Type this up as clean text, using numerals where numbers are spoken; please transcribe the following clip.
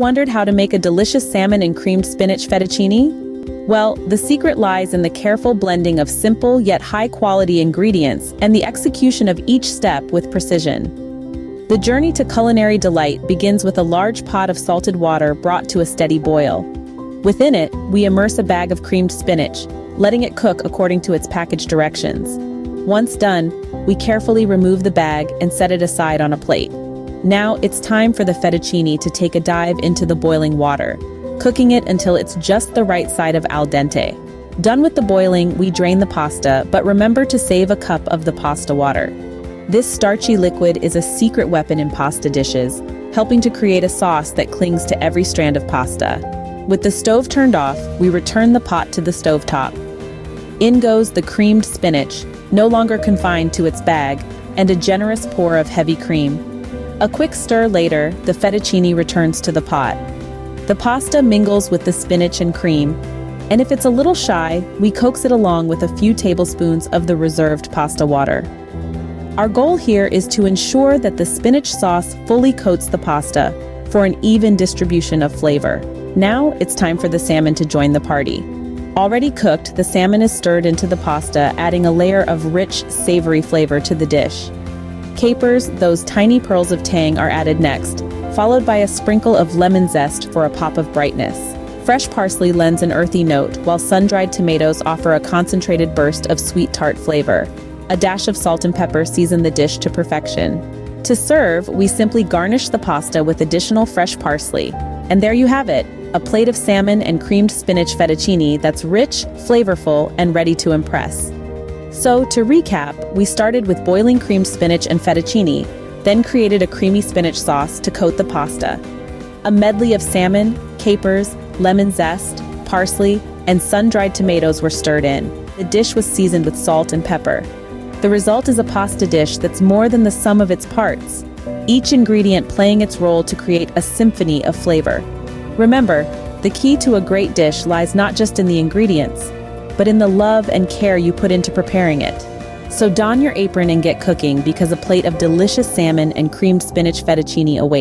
wondered how to make a delicious salmon and creamed spinach fettuccine? Well, the secret lies in the careful blending of simple yet high-quality ingredients and the execution of each step with precision. The journey to culinary delight begins with a large pot of salted water brought to a steady boil. Within it, we immerse a bag of creamed spinach, letting it cook according to its package directions. Once done, we carefully remove the bag and set it aside on a plate. Now it's time for the fettuccine to take a dive into the boiling water, cooking it until it's just the right side of al dente. Done with the boiling, we drain the pasta, but remember to save a cup of the pasta water. This starchy liquid is a secret weapon in pasta dishes, helping to create a sauce that clings to every strand of pasta. With the stove turned off, we return the pot to the stovetop. In goes the creamed spinach, no longer confined to its bag, and a generous pour of heavy cream. A quick stir later, the fettuccine returns to the pot. The pasta mingles with the spinach and cream, and if it's a little shy, we coax it along with a few tablespoons of the reserved pasta water. Our goal here is to ensure that the spinach sauce fully coats the pasta for an even distribution of flavor. Now it's time for the salmon to join the party. Already cooked, the salmon is stirred into the pasta, adding a layer of rich, savory flavor to the dish. Capers, those tiny pearls of tang, are added next, followed by a sprinkle of lemon zest for a pop of brightness. Fresh parsley lends an earthy note, while sun-dried tomatoes offer a concentrated burst of sweet tart flavor. A dash of salt and pepper season the dish to perfection. To serve, we simply garnish the pasta with additional fresh parsley. And there you have it, a plate of salmon and creamed spinach fettuccine that's rich, flavorful, and ready to impress. So, to recap, we started with boiling creamed spinach and fettuccine, then created a creamy spinach sauce to coat the pasta. A medley of salmon, capers, lemon zest, parsley, and sun-dried tomatoes were stirred in. The dish was seasoned with salt and pepper. The result is a pasta dish that's more than the sum of its parts, each ingredient playing its role to create a symphony of flavor. Remember, the key to a great dish lies not just in the ingredients, but in the love and care you put into preparing it. So don your apron and get cooking, because a plate of delicious salmon and creamed spinach fettuccine awaits.